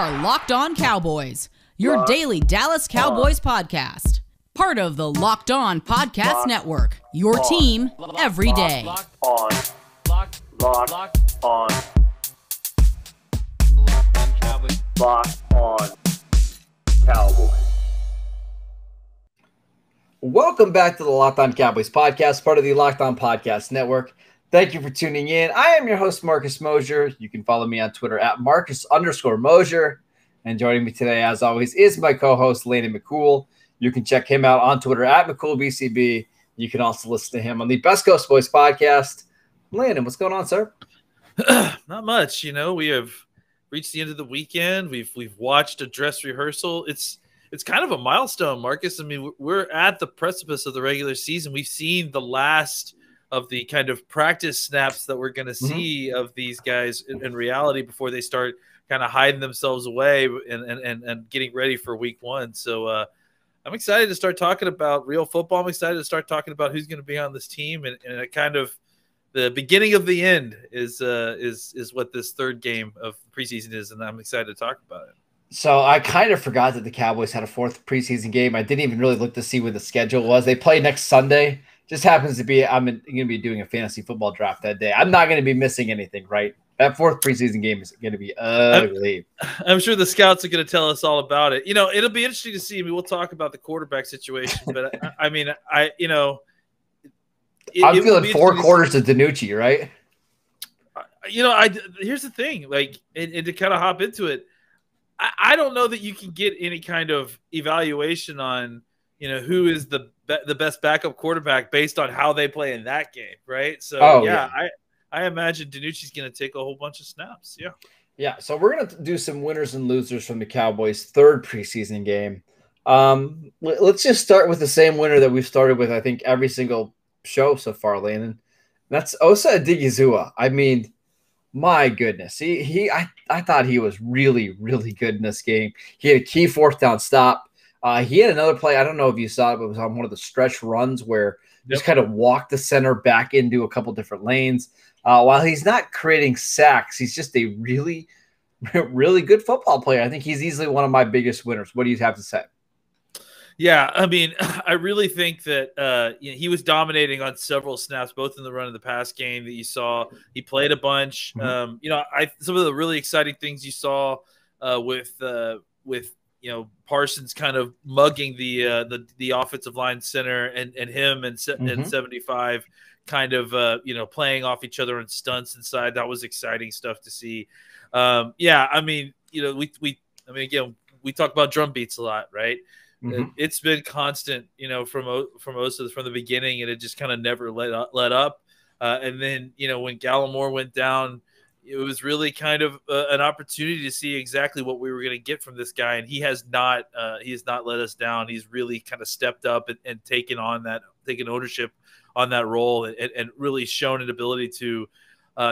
are Locked On Cowboys, your daily Dallas Cowboys podcast. Part of the Locked On Podcast Network, your team every day. Locked On Cowboys. Welcome back to the Locked On Cowboys podcast, part of the Locked On Podcast Network. Thank you for tuning in. I am your host, Marcus Mosher. You can follow me on Twitter at Marcus_Mosher. And joining me today, as always, is my co-host, Landon McCool. You can check him out on Twitter at McCoolBCB. You can also listen to him on the Best Coast Boys podcast. Landon, what's going on, sir? Not much. We have reached the end of the weekend. We've watched a dress rehearsal. It's kind of a milestone, Marcus. I mean, we're at the precipice of the regular season. We've seen the last of the kind of practice snaps that we're going to see of these guys in reality before they start kind of hiding themselves away and getting ready for week one. So I'm excited to start talking about real football. I'm excited to start talking about who's going to be on this team, and kind of the beginning of the end is what this third game of preseason is, and I'm excited to talk about it. So I kind of forgot that the Cowboys had a fourth preseason game. I didn't even really look to see what the schedule was. They play next Sunday. Just happens to be I'm going to be doing a fantasy football draft that day. I'm not going to be missing anything, right? That fourth preseason game is going to be ugly. I'm sure the scouts are going to tell us all about it. It'll be interesting to see. I mean, we'll talk about the quarterback situation, but I'm feeling 4 quarters of DiNucci, right? Here's the thing, and to kind of hop into it, I don't know that you can get any kind of evaluation on, who is the best backup quarterback based on how they play in that game, right? So, I imagine DiNucci's going to take a whole bunch of snaps. Yeah. So we're going to do some winners and losers from the Cowboys' third preseason game. Let's just start with the same winner that we've started with, I think, every single show so far, Landon. That's Osa Odighizuwa. I mean, my goodness. I thought he was really, really good in this game. He had a key fourth down stop. He had another play. I don't know if you saw it, but it was on one of the stretch runs where just kind of walked the center back into a couple different lanes. While he's not creating sacks, he's just a really, really good football player. I think he's easily one of my biggest winners. What do you have to say? Yeah, I mean, I really think that he was dominating on several snaps, both in the run and the pass game that you saw. He played a bunch. Some of the really exciting things you saw with Parsons kind of mugging the offensive line center and him and 75 kind of playing off each other on stunts inside. That was exciting stuff to see. We talk about drum beats a lot, right? It's been constant, from Osa from the beginning, and it just kind of never let up. And then, when Gallimore went down, it was really kind of an opportunity to see exactly what we were going to get from this guy. And he has not let us down. He's really kind of stepped up and taken ownership on that role and really shown an ability to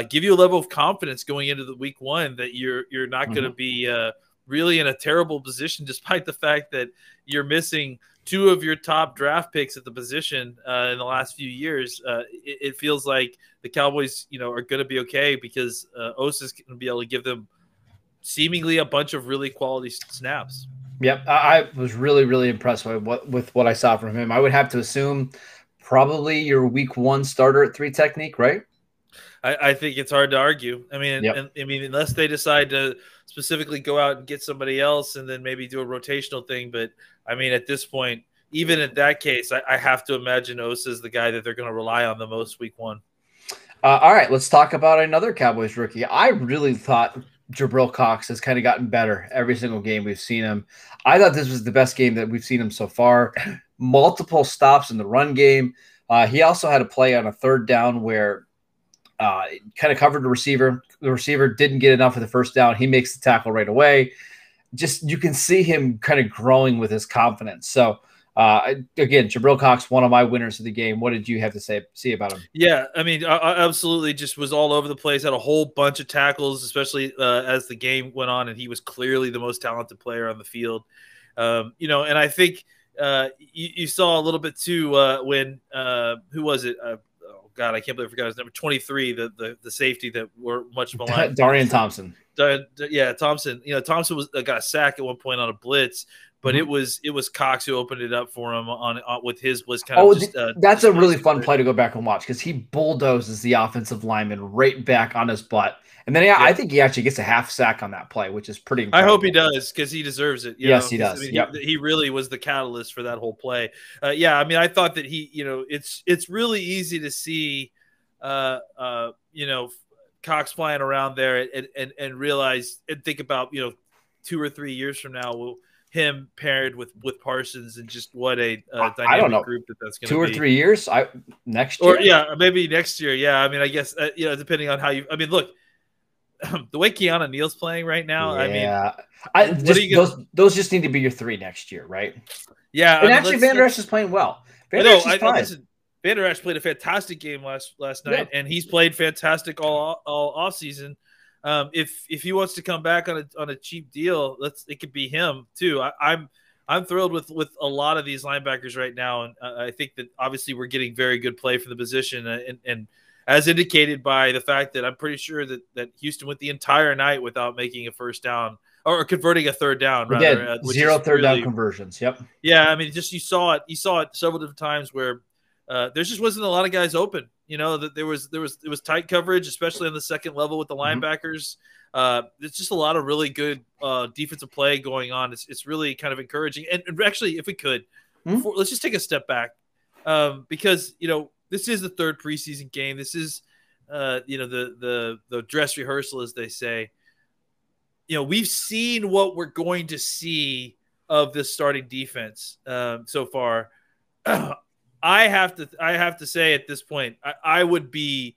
give you a level of confidence going into the week one that you're not going to be really in a terrible position, despite the fact that you're missing 2 of your top draft picks at the position in the last few years. It feels like the Cowboys, are going to be okay because Osa's going to be able to give them seemingly a bunch of really quality snaps. Yep, I was really, really impressed with what I saw from him. I would have to assume probably your week 1 starter at 3 technique, right? I think it's hard to argue. I mean, unless they decide to specifically go out and get somebody else and then maybe do a rotational thing. But, I mean, at this point, even in that case, I have to imagine Osa is the guy that they're going to rely on the most week 1. All right, let's talk about another Cowboys rookie. I really thought Jabril Cox has kind of gotten better every single game we've seen him. I thought this was the best game that we've seen him so far. Multiple stops in the run game. He also had a play on a third down where kind of covered the receiver. The receiver didn't get enough of the first down. He makes the tackle right away. Just you can see him kind of growing with his confidence. So, again, Jabril Cox, one of my winners of the game. What did you have to see about him? Yeah, I mean, I absolutely just was all over the place. Had a whole bunch of tackles, especially as the game went on, and he was clearly the most talented player on the field. And I think you saw a little bit too when who was it? God, I can't believe I forgot his number 23, the safety that were much maligned. Darian Thompson. Yeah, Thompson. Thompson got a sack at one point on a blitz, but it was Cox who opened it up for him on with his blitz. That's a really fun play to go back and watch because he bulldozes the offensive lineman right back on his butt. And then I think he actually gets a half sack on that play, which is pretty incredible. I hope he does because he deserves it. Yes, he does. He really was the catalyst for that whole play. I thought that it's really easy to see, Cox flying around there and realize and think about 2 or 3 years from now, him paired with Parsons and just what a dynamic group that's going to be. 2 or 3 years, next year, or maybe next year. Yeah, I mean, I guess depending on how you. I mean, look. The way Keanu Neal's playing right now, those just need to be your 3 next year, right? Yeah, and actually, Van Der Esch is playing well. Van Der Esch played a fantastic game last night, and he's played fantastic all off season. If he wants to come back on a cheap deal, it could be him too. I'm thrilled with a lot of these linebackers right now, and I think that obviously we're getting very good play for the position, and as indicated by the fact that I'm pretty sure that Houston went the entire night without making a first down or converting a third down. Rather, zero third down conversions. Yep. Yeah, I mean, just you saw it several different times where there just wasn't a lot of guys open. That there was tight coverage, especially on the second level with the linebackers. There's just a lot of really good defensive play going on. It's really kind of encouraging. And actually, if we could, let's just take a step back because this is the 3rd preseason game. This is, the dress rehearsal, as they say. We've seen what we're going to see of this starting defense so far. I have to say at this point, I would be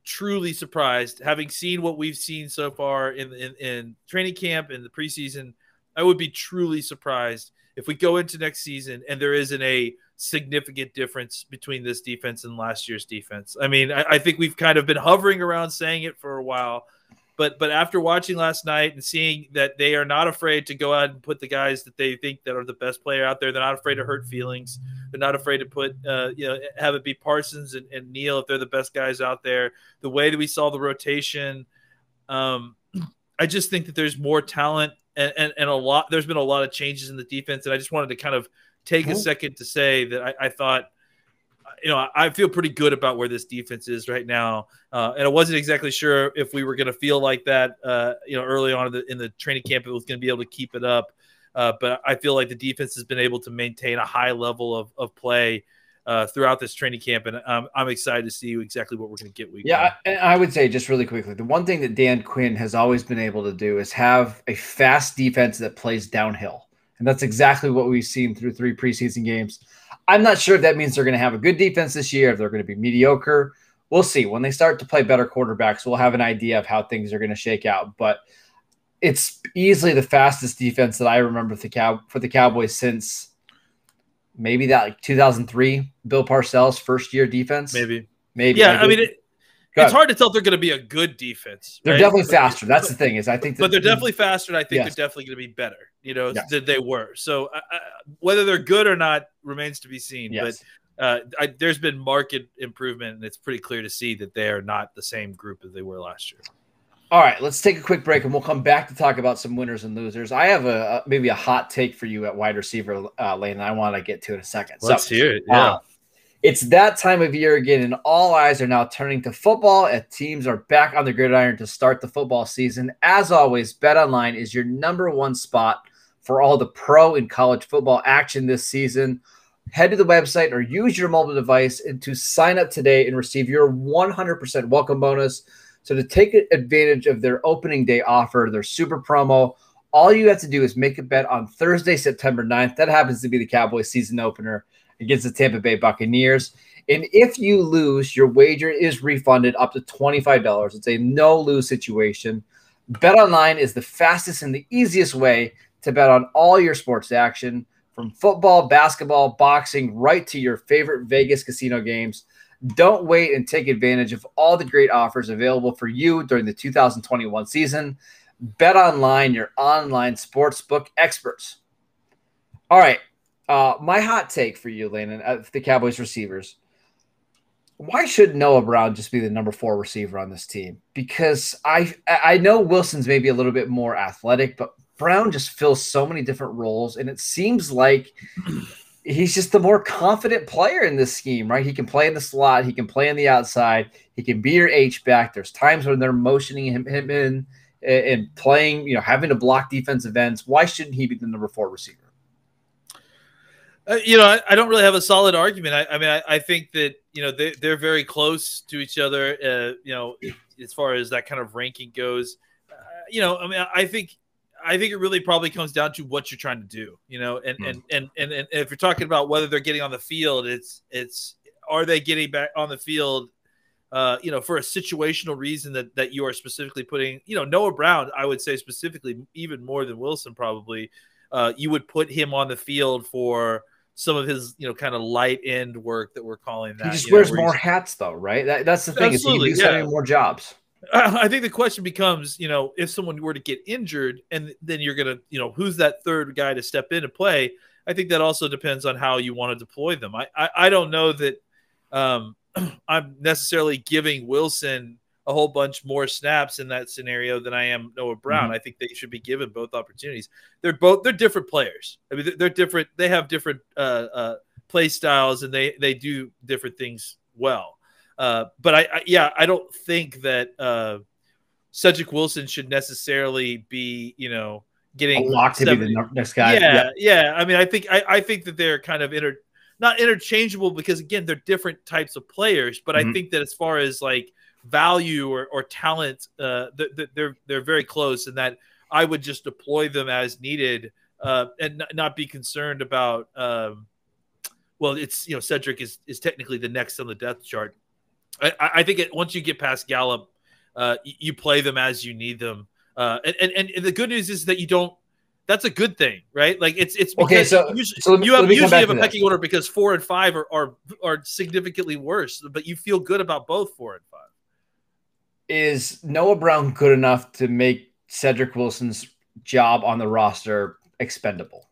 truly surprised, having seen what we've seen so far in training camp and the preseason. I would be truly surprised if we go into next season and there isn't a significant difference between this defense and last year's defense. I mean, I think we've kind of been hovering around saying it for a while, but after watching last night and seeing that they are not afraid to go out and put the guys that they think that are the best player out there, they're not afraid to hurt feelings. They're not afraid to put, have it be Parsons and Neal if they're the best guys out there. The way that we saw the rotation, I just think that there's more talent and there's been a lot of changes in the defense. And I just wanted to kind of take a second to say that I thought, I feel pretty good about where this defense is right now. And I wasn't exactly sure if we were going to feel like that, early on in the training camp, it was going to be able to keep it up. But I feel like the defense has been able to maintain a high level of play throughout this training camp. And I'm excited to see exactly what we're going to get week one. And I would say just really quickly, the one thing that Dan Quinn has always been able to do is have a fast defense that plays downhill. And that's exactly what we've seen through 3 preseason games. I'm not sure if that means they're going to have a good defense this year, if they're going to be mediocre. We'll see. When they start to play better quarterbacks, we'll have an idea of how things are going to shake out. But it's easily the fastest defense that I remember for the Cowboys since maybe that 2003 Bill Parcells first-year defense. Maybe. Yeah, I mean, it's hard to tell if they're going to be a good defense. They're definitely faster. That's the thing is I think but they're definitely faster, and I think they're definitely going to be better, than they were. So whether they're good or not remains to be seen. Yes. But there's been marked improvement, and it's pretty clear to see that they are not the same group as they were last year. All right, let's take a quick break, and we'll come back to talk about some winners and losers. I have maybe a hot take for you at wide receiver lane, and I want to get to in a second. Let's hear it. Yeah. It's that time of year again, and all eyes are now turning to football as teams are back on the gridiron to start the football season. As always, BetOnline is your #1 spot for all the pro and college football action this season. Head to the website or use your mobile device and to sign up today and receive your 100% welcome bonus. So to take advantage of their opening day offer, their super promo, all you have to do is make a bet on Thursday, September 9th. That happens to be the Cowboys season opener against the Tampa Bay Buccaneers. And if you lose, your wager is refunded up to $25. It's a no-lose situation. BetOnline is the fastest and the easiest way to bet on all your sports action, from football, basketball, boxing, right to your favorite Vegas casino games. Don't wait and take advantage of all the great offers available for you during the 2021 season. BetOnline, your online sportsbook experts. All right. My hot take for you, Landon, the Cowboys receivers. why should Noah Brown just be the number 4 receiver on this team? Because I know Wilson's maybe a little bit more athletic, but Brown just fills so many different roles, and it seems like he's just the more confident player in this scheme, right? He can play in the slot, he can play on the outside, he can be your H-back. There's times when they're motioning him in and playing, having to block defensive ends. Why shouldn't he be the number 4 receiver? I don't really have a solid argument. I think that they're very close to each other. As far as that kind of ranking goes, I think it really probably comes down to what you're trying to do. And if you're talking about whether they're getting on the field, it's are they getting back on the field? For a situational reason that you are specifically putting. Noah Brown, I would say specifically, even more than Wilson probably. You would put him on the field for some of his, kind of light end work that we're calling that. He just wears more hats, though, right? That's the thing. Absolutely, is he having more jobs. I think the question becomes, if someone were to get injured, and then you're gonna, who's that third guy to step in and play? I think that also depends on how you want to deploy them. I don't know that I'm necessarily giving Wilson a whole bunch more snaps in that scenario than I am Noah Brown. Mm-hmm. I think they should be given both opportunities. They're different players. I mean, they're different. They have different play styles, and they do different things well. But I don't think that Cedric Wilson should necessarily be, getting locked to be the next guy. Yeah. I mean, I think that they're kind of not interchangeable because again, they're different types of players. But I think that as far as like value or talent, they're very close, and that I would just deploy them as needed and not be concerned about. Cedric is technically the next on the depth chart. I think once you get past Gallup, you play them as you need them, and the good news is that you don't. That's a good thing, right? Like it's because okay. So you usually have a pecking order because 4 and 5 are significantly worse, but you feel good about both 4 and 5. Is Noah Brown good enough to make Cedric Wilson's job on the roster expendable?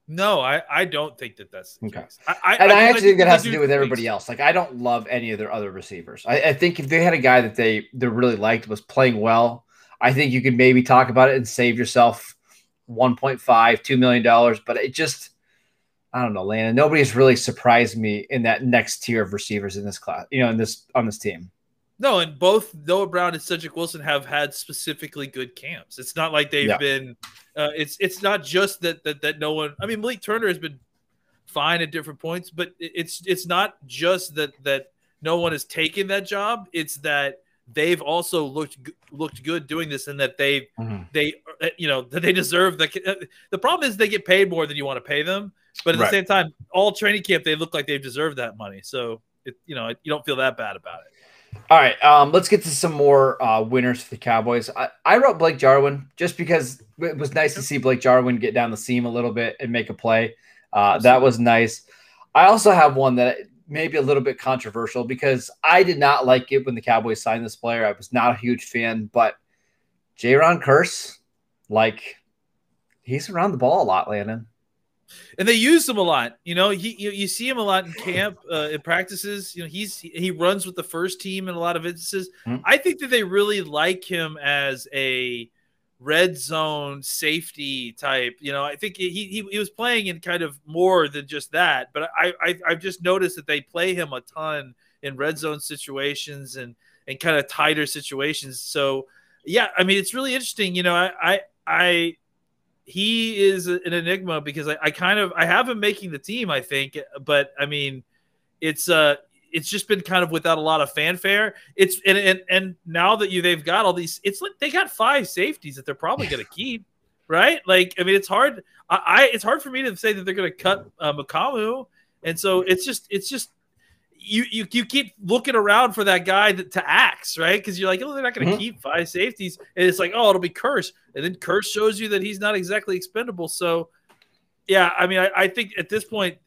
No, I don't think that's the case. I actually think that has to do with everybody else. Like, I don't love any of their other receivers. I think if they had a guy that they really liked, was playing well, I think you could maybe talk about it and save yourself $1.5, $2 million. But it just, I don't know, Landon. Nobody has really surprised me in that next tier of receivers in this class, on this team. No, and both Noah Brown and Cedric Wilson have had specifically good camps. It's not like they've been. It's not just that no one. I mean, Malik Turner has been fine at different points, but it's not just that no one has taken that job. It's that they've also looked good doing this, and that they deserve the problem is they get paid more than you want to pay them, but at the same time, all training camp they look like they've deserved that money. So you don't feel that bad about it. All right, let's get to some more winners for the Cowboys. I wrote Blake Jarwin just because it was nice to see Blake Jarwin get down the seam a little bit and make a play. That was nice. I also have one that may be a little bit controversial because I did not like it when the Cowboys signed this player. I was not a huge fan, but Jaron Curse, he's around the ball a lot, Landon. And they use him a lot. You see him a lot in camp, in practices. He runs with the first team in a lot of instances. Mm-hmm. I think that they really like him as a red zone safety type. I think he was playing in kind of more than just that. But I've just noticed that they play him a ton in red zone situations and kind of tighter situations. So yeah, I mean, it's really interesting. He is an enigma because I have him making the team, I think, but I mean, it's just been kind of without a lot of fanfare. It's and now that they've got all these, it's like they got 5 safeties that they're probably going to keep, right? Like, I mean, it's hard. It's hard for me to say that they're going to cut McCool, and so it's just you keep looking around for that guy to axe, right? Because you're like, oh, they're not going to keep 5 safeties, and it's like, oh, it'll be Curse, and then Curse shows you that he's not exactly expendable. So, yeah, I mean, I think at this point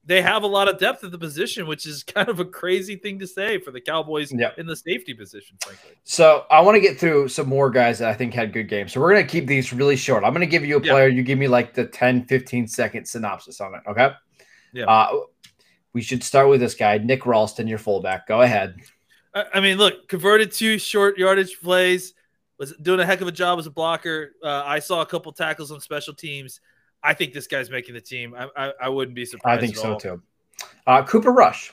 they have a lot of depth at the position, which is kind of a crazy thing to say for the Cowboys in the safety position, frankly. So I want to get through some more guys that I think had good games. So we're going to keep these really short. I'm going to give you a player. You give me like the 10, 15-second synopsis on it, okay? Yeah. we should start with this guy, Nick Ralston, your fullback. Go ahead. I mean, look, converted 2 short yardage plays, was doing a heck of a job as a blocker. I saw a couple tackles on special teams. I think this guy's making the team. I wouldn't be surprised. I think so too. Cooper Rush.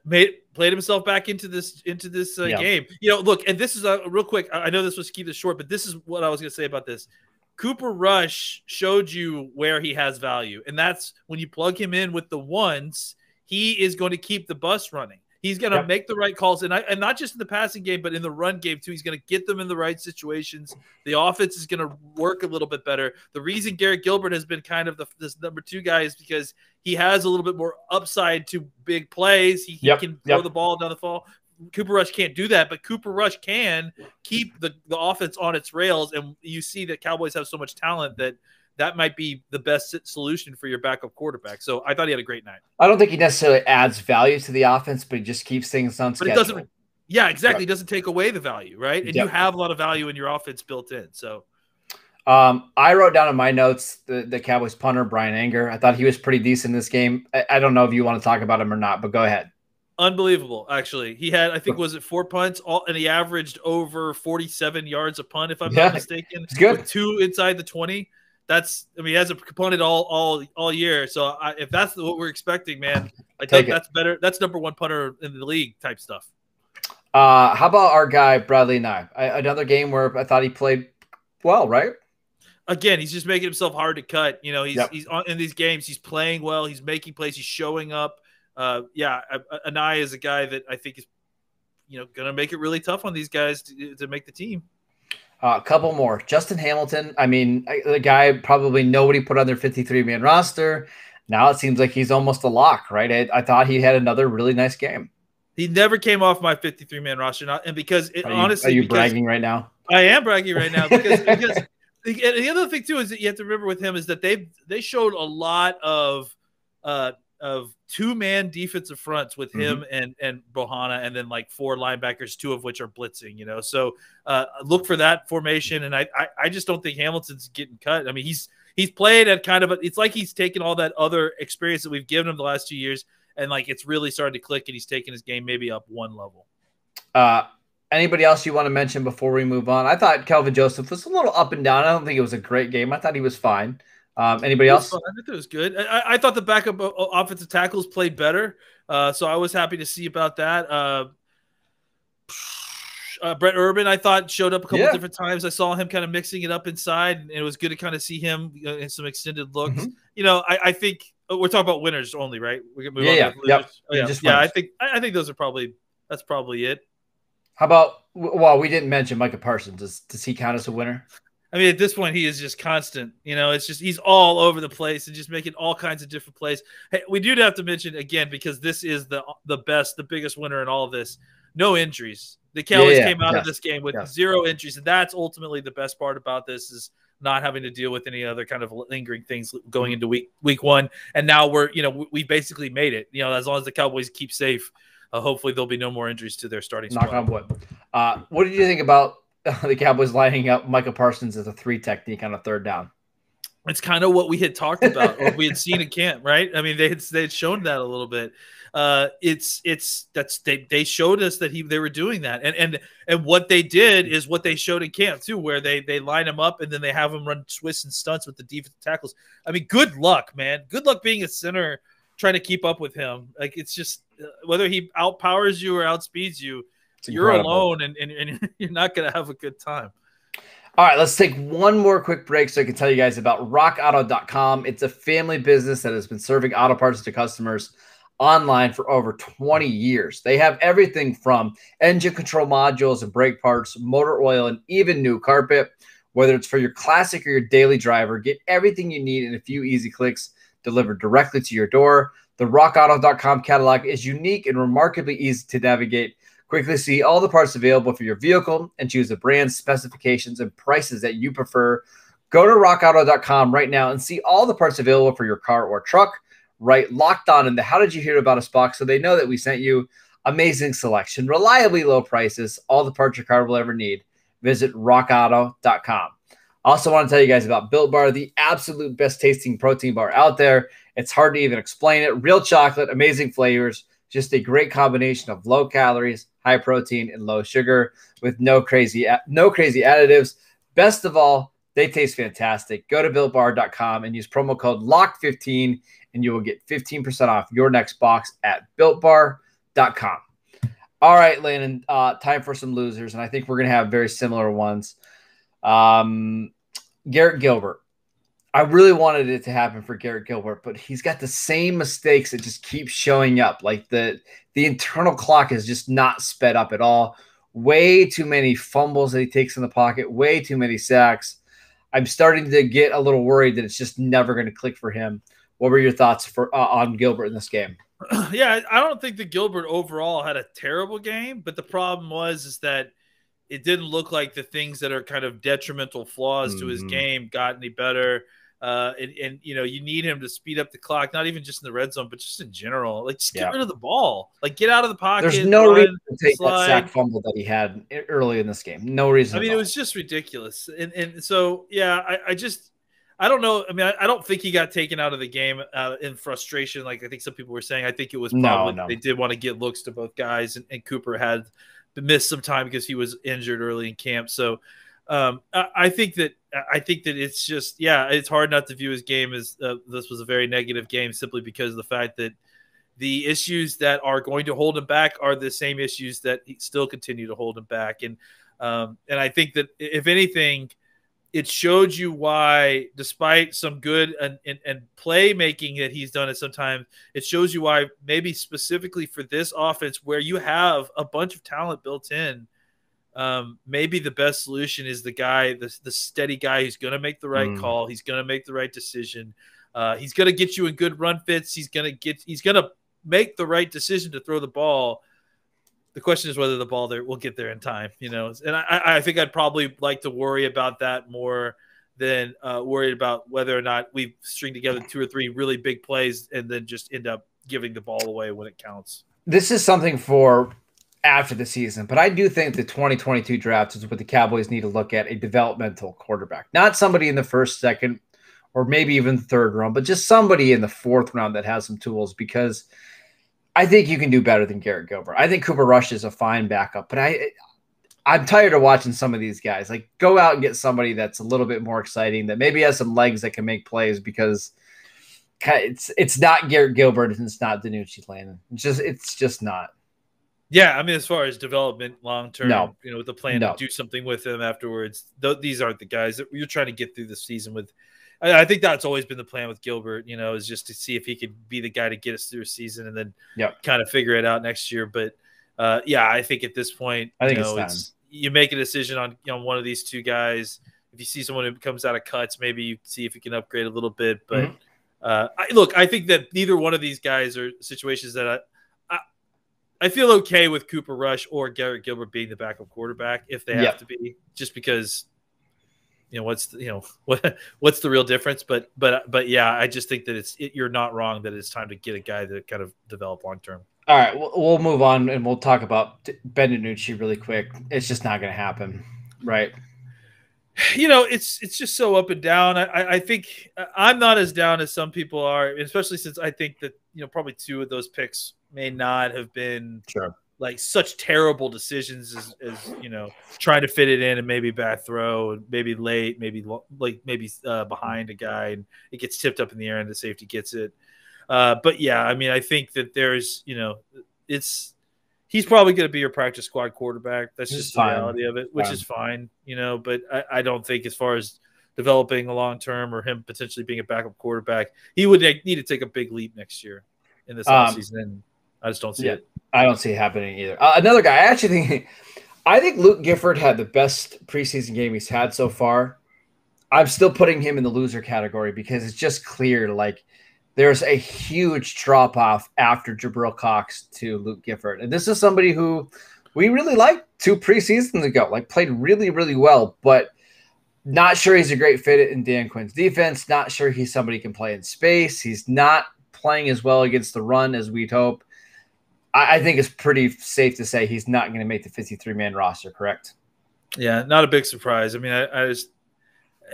Played himself back into this game. You know, look, and this is real quick. I know this was keep this short, but this is what I was going to say about this. Cooper Rush showed you where he has value, and that's when you plug him in with the ones, he is going to keep the bus running. He's going to make the right calls, and not just in the passing game, but in the run game too. He's going to get them in the right situations. The offense is going to work a little bit better. The reason Garrett Gilbert has been kind of this number 2 guy is because he has a little bit more upside to big plays. He can throw the ball down the fall. Cooper Rush can't do that, but Cooper Rush can keep the offense on its rails, and you see that Cowboys have so much talent that might be the best solution for your backup quarterback. So I thought he had a great night. I don't think he necessarily adds value to the offense, but he just keeps things on schedule. But it doesn't. Yeah, exactly. It doesn't take away the value, right? And you have a lot of value in your offense built in. So I wrote down in my notes the Cowboys punter, Brian Anger. I thought he was pretty decent in this game. I don't know if you want to talk about him or not, but go ahead. Unbelievable, actually. He had, I think, was it 4 punts, and he averaged over 47 yards a punt, if I'm not mistaken. It's good. With 2 inside the 20. He has a component all year. So if that's what we're expecting, man, I think that's better. That's number 1 punter in the league type stuff. How about our guy, Bradley Nye? Another game where I thought he played well, right? Again, he's just making himself hard to cut. You know, he's in these games. He's playing well. He's making plays. He's showing up. Nye is a guy that I think is, going to make it really tough on these guys to make the team. A couple more. Justin Hamilton. I mean, the guy probably nobody put on their 53-man roster. Now it seems like he's almost a lock, right? I thought he had another really nice game. He never came off my 53-man roster, and because are you bragging right now? I am bragging right now because the other thing too is that you have to remember with him is that they showed a lot of 2-man defensive fronts with him and Bohanna, and then like 4 linebackers, 2 of which are blitzing, So look for that formation. And I just don't think Hamilton's getting cut. I mean, he's played at kind of it's like he's taken all that other experience that we've given him the last 2 years, and like it's really started to click, and he's taken his game maybe up 1 level. Anybody else you want to mention before we move on? I thought Kelvin Joseph was a little up and down. I don't think it was a great game. I thought he was fine. Anybody else? I think it was good. I thought the backup offensive tackles played better, so I was happy to see about that. Brett Urban, I thought, showed up a couple different times. I saw him kind of mixing it up inside, and it was good to kind of see him in some extended looks. I think we're talking about winners only, right? We can move on. I think those are that's probably it. How about? Well, we didn't mention Micah Parsons. Does he count as a winner? I mean, at this point, he is just constant. It's just he's all over the place and just making all kinds of different plays. Hey, we do have to mention again, because this is the biggest winner in all of this. No injuries. The Cowboys came out of this game with 0 injuries, and that's ultimately the best part about this is not having to deal with any other kind of lingering things going into week 1. And now we basically made it. As long as the Cowboys keep safe, hopefully there'll be no more injuries to their starting squad. Knock on wood. What did you think about the Cowboys lining up Micah Parsons as a 3 technique on a 3rd down? It's kind of what we had talked about, or we had seen in camp, right? I mean, they had shown that a little bit. They showed us that they were doing that, and what they did is what they showed in camp too, where they line him up and then they have him run twists and stunts with the defensive tackles. I mean, good luck, man. Good luck being a center trying to keep up with him. Like, it's just whether he outpowers you or outspeeds you. You're alone, and you're not going to have a good time. All right, let's take one more quick break so I can tell you guys about rockauto.com. It's a family business that has been serving auto parts to customers online for over 20 years. They have everything from engine control modules and brake parts, motor oil, and even new carpet. Whether it's for your classic or your daily driver, get everything you need in a few easy clicks delivered directly to your door. The rockauto.com catalog is unique and remarkably easy to navigate. Quickly see all the parts available for your vehicle and choose the brands, specifications, and prices that you prefer. Go to rockauto.com right now and see all the parts available for your car or truck. Right, Locked On in the How Did You Hear About Us box so they know that we sent you. Amazing selection, reliably low prices, all the parts your car will ever need. Visit rockauto.com. Also want to tell you guys about Built Bar, the absolute best tasting protein bar out there. It's hard to even explain it. Real chocolate, amazing flavors, just a great combination of low calories, high protein, and low sugar with no crazy additives. Best of all, they taste fantastic. Go to BuiltBar.com and use promo code LOCK15 and you will get 15% off your next box at BuiltBar.com. All right, Landon, time for some losers, and I think we're going to have very similar ones. Garrett Gilbert. I really wanted it to happen for Garrett Gilbert, but he's got the same mistakes that just keep showing up. Like the internal clock is just not sped up at all. Way too many fumbles that he takes in the pocket, way too many sacks. I'm starting to get a little worried that it's just never going to click for him. What were your thoughts on Gilbert in this game? Yeah, I don't think that Gilbert overall had a terrible game, but the problem is that it didn't look like the things that are kind of detrimental flaws to his game got any better. And you know, you need him to speed up the clock, not even just in the red zone, but just in general. Like, just get rid of the ball. Like, get out of the pocket. There's no reason to take that sack fumble that he had early in this game. No reason. I mean, it was just ridiculous. And so, yeah, I don't know. I mean, I don't think he got taken out of the game in frustration. Like I think some people were saying. I think it was probably they did want to get looks to both guys, and Cooper had missed some time because he was injured early in camp. So I think that it's just, yeah, it's hard not to view his game as this was a very negative game simply because of the fact that the issues that are going to hold him back are the same issues that still continue to hold him back. And I think that if anything, it showed you why, despite some good and play making that he's done at sometimes, it shows you why maybe specifically for this offense where you have a bunch of talent built in, maybe the best solution is the guy, the steady guy who's going to make the right call. He's going to make the right decision. He's going to get you in good run fits. He's going to make the right decision to throw the ball. The question is whether the ball will get there in time, you know. And I think I'd probably like to worry about that more than worried about whether or not we string together 2 or 3 really big plays and then just end up giving the ball away when it counts. This is something for after the season, but I do think the 2022 draft is what the Cowboys need to look at, a developmental quarterback, not somebody in the first, second, or maybe even third round, but just somebody in the 4th round that has some tools, because I think you can do better than Garrett Gilbert. I think Cooper Rush is a fine backup, but I'm tired of watching some of these guys. Like, go out and get somebody that's a little bit more exciting, that maybe has some legs that can make plays, because it's not Garrett Gilbert and it's not Danucci Landon. It's just not. Yeah, I mean, as far as development long term, you know, with the plan to do something with him afterwards, these aren't the guys that you're trying to get through the season with. I think that's always been the plan with Gilbert, you know, is just to see if he could be the guy to get us through a season and then kind of figure it out next year. But yeah, I think at this point, I think you make a decision on one of these 2 guys. If you see someone who comes out of cuts, maybe you see if you can upgrade a little bit. But look, I think that neither one of these guys are situations that I feel okay with Cooper Rush or Garrett Gilbert being the backup quarterback if they have to be, just because. You know, what's the real difference? But yeah, I just think that you're not wrong that it's time to get a guy that kind of develop long term. All right, we'll move on and we'll talk about Ben DiNucci really quick. It's just not going to happen, right? You know, it's just so up and down. I think I'm not as down as some people are, especially since I think that, you know, probably 2 of those picks may not have been like such terrible decisions as you know, trying to fit it in and maybe bad throw and maybe late, maybe behind a guy and it gets tipped up in the air and the safety gets it. But yeah, I mean, I think that there's, you know, he's probably going to be your practice squad quarterback. That's just the reality of it, which is fine, you know, but I don't think as far as developing a long-term or him potentially being a backup quarterback, he would need to take a big leap next year in this offseason. And I just don't see it. I don't see it happening either. Another guy, I think Luke Gifford had the best preseason game he's had so far. I'm still putting him in the loser category because it's just clear, like, there's a huge drop-off after Jabril Cox to Luke Gifford. And this is somebody who we really liked 2 preseasons ago, like played really, really well, but not sure he's a great fit in Dan Quinn's defense, not sure he's somebody who can play in space. He's not playing as well against the run as we'd hope. I think it's pretty safe to say he's not going to make the 53-man roster, correct? Yeah, not a big surprise. I mean,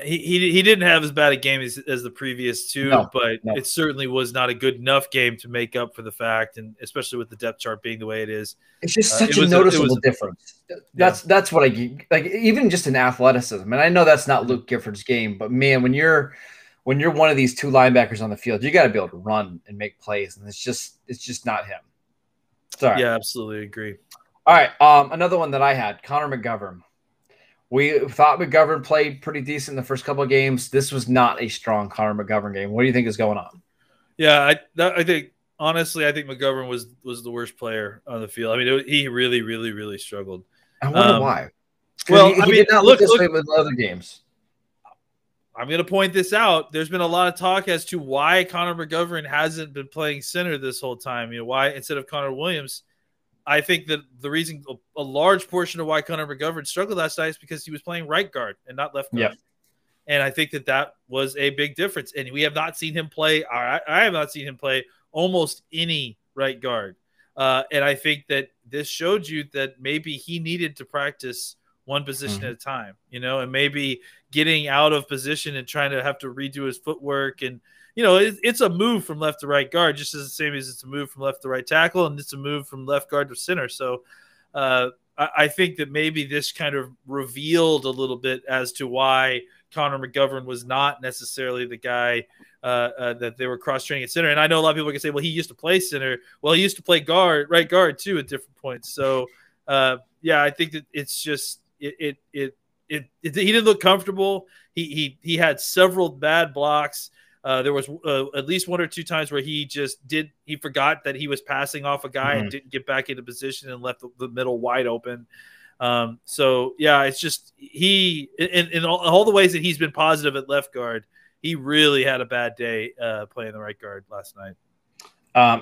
He didn't have as bad a game as the previous two, but it certainly was not a good enough game to make up for the fact, and especially with the depth chart being the way it is. It's just such a noticeable difference. That's what I like, even just in athleticism. And I know that's not Luke Gifford's game, but man, when you're one of these two linebackers on the field, you got to be able to run and make plays, and it's just not him. Sorry. Yeah, absolutely agree. All right, another one that I had, Conor McGovern. We thought McGovern played pretty decent in the first couple of games. This was not a strong Conor McGovern game. What do you think is going on? Yeah, I think honestly, I think McGovern was the worst player on the field. I mean, he really, really, really struggled. I wonder why. Well, he did not look this way with other games. I'm going to point this out. There's been a lot of talk as to why Conor McGovern hasn't been playing center this whole time. You know, why instead of Connor Williams? I think that the reason, a large portion of why Conor McGovern struggled last night is because he was playing right guard and not left guard. Yep. And I think that was a big difference. And we have not seen him play. I have not seen him play almost any right guard. And I think that this showed you that maybe he needed to practice one position at a time, you know, and maybe getting out of position and trying to have to redo his footwork. And, you know, it's a move from left to right guard, just as the same as it's a move from left to right tackle, and it's a move from left guard to center. So I think that maybe this kind of revealed a little bit as to why Conor McGovern was not necessarily the guy that they were cross-training at center. And I know a lot of people can say, well, he used to play center. Well, he used to play right guard too at different points. So, yeah, I think that it's just he didn't look comfortable. He had several bad blocks. There was at least one or two times where he forgot that he was passing off a guy and didn't get back into position and left the middle wide open. So yeah, it's just in all the ways that he's been positive at left guard, he really had a bad day playing the right guard last night.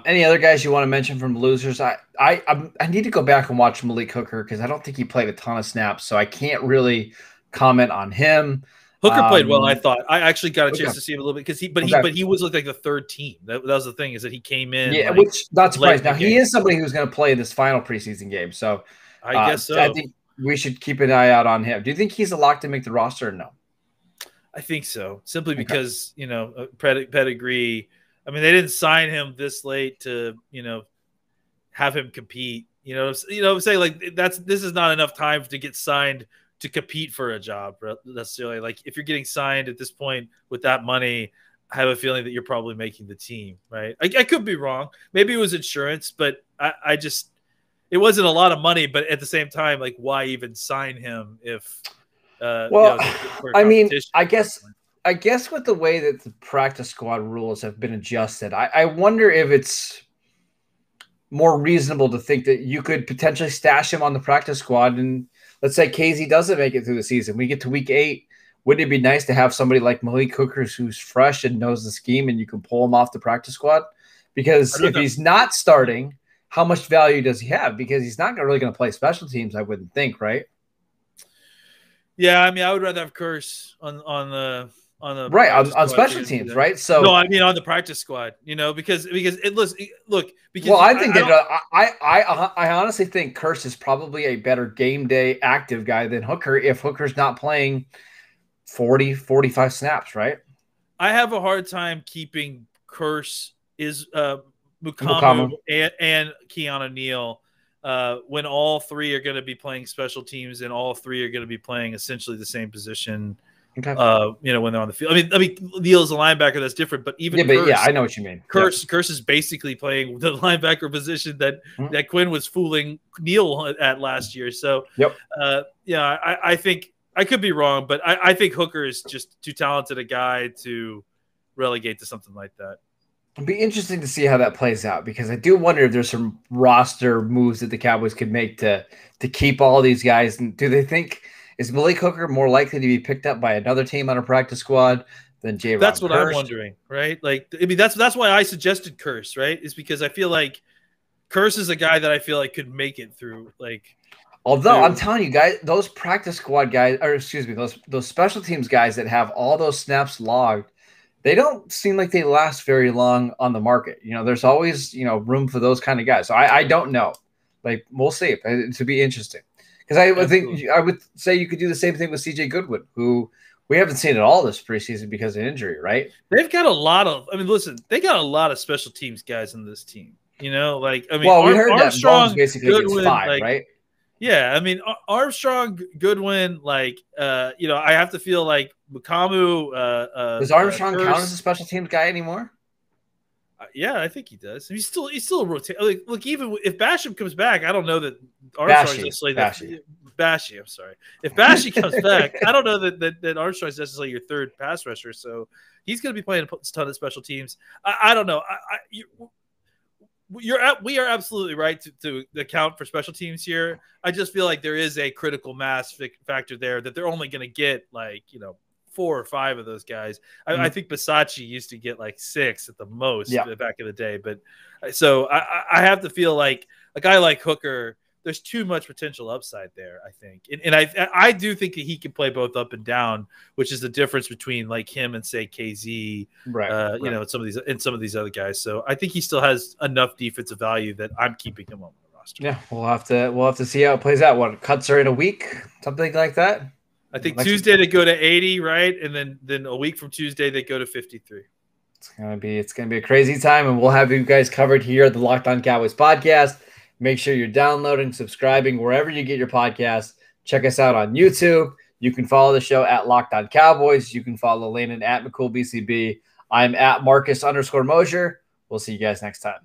Any other guys you want to mention from losers? I need to go back and watch Malik Hooker because I don't think he played a ton of snaps, so I can't really comment on him. Hooker played well, I thought. I actually got a chance to see him a little bit because he was like the third team. That was the thing, is that he came in. Yeah, which not surprised. Now he is somebody who's going to play this final preseason game, so I guess so. I think we should keep an eye out on him. Do you think he's a lock to make the roster or no? I think so, simply because pedigree. I mean, they didn't sign him this late to have him compete. I'm saying, like, this is not enough time to get signed to compete for a job necessarily. Like, if you're getting signed at this point with that money, I have a feeling that you're probably making the team, right? I could be wrong. Maybe it was insurance, but it wasn't a lot of money. But at the same time, like, why even sign him if? I mean, I guess with the way that the practice squad rules have been adjusted, I wonder if it's more reasonable to think that you could potentially stash him on the practice squad. And let's say KZ doesn't make it through the season. We get to week 8. Wouldn't it be nice to have somebody like Malik Hooker who's fresh and knows the scheme and you can pull him off the practice squad? Because if he's not starting, how much value does he have? Because he's not really going to play special teams, I wouldn't think, right? Yeah, I mean, I would rather have Curse on the special teams, right? So no, I mean on the practice squad, because it look because I think I honestly think Curse is probably a better game day active guy than Hooker if Hooker's not playing 40-45 snaps, right? I have a hard time keeping Curse Mukamu and Keanu Neal when all three are going to be playing special teams and all three are going to be playing essentially the same position. Okay. When they're on the field. I mean, Neal's a linebacker. That's different. But even Curse, I know what you mean. Curse is basically playing the linebacker position that Quinn was fooling Neal at last year. So, I think I could be wrong, but I think Hooker is just too talented a guy to relegate to something like that. It'll be interesting to see how that plays out because I do wonder if there's some roster moves that the Cowboys could make to keep all these guys. And do they think? Is Malik Hooker more likely to be picked up by another team on a practice squad than Jabril? That's what I'm wondering, right? Like, I mean, that's why I suggested Curse, right? Is because I feel like Curse is a guy that I feel like could make it through. Like, although I'm telling you guys, those practice squad guys, or excuse me, those special teams guys that have all those snaps logged, they don't seem like they last very long on the market. There's always room for those kind of guys. So I don't know. Like, we'll see. It should be interesting. Because I would say you could do the same thing with CJ Goodwin, who we haven't seen it all this preseason because of injury, right? They've got a lot of. I mean, listen, they got a lot of special teams guys in this team. You know, like I mean, well, we heard Armstrong, that basically Goodwin, gets 5, like, right? Yeah, I mean Armstrong, Goodwin, like you know, I have to feel like Mukamu. Does Armstrong count as a special teams guy anymore? Yeah, I think he does. He's still a rotate. Like, look, even if Basham comes back, I don't know that Armstrong's necessarily Bashy. I'm sorry. If Bashy comes back, I don't know that Armstrong's necessarily your third pass rusher. So he's going to be playing a ton of special teams. I don't know. We are absolutely right to account for special teams here. I just feel like there is a critical mass factor there that they're only going to get like, you know, 4 or 5 of those guys. I think Bisaccia used to get like 6 at the most back in the day. But so I have to feel like a guy like Hooker, there's too much potential upside there, I think. And I do think that he can play both up and down, which is the difference between like him and say KZ, right. You know, some of these other guys. So I think he still has enough defensive value that I'm keeping him on the roster. Yeah, we'll have to see how it plays out. What cuts are in a week, something like that. I think Tuesday they go to 80, right? And then a week from Tuesday they go to 53. It's gonna be a crazy time, and we'll have you guys covered here at the Locked On Cowboys podcast. Make sure you're downloading, subscribing wherever you get your podcasts. Check us out on YouTube. You can follow the show at Locked On Cowboys. You can follow Landon at McCool BCB. I'm at Marcus _Mosher. We'll see you guys next time.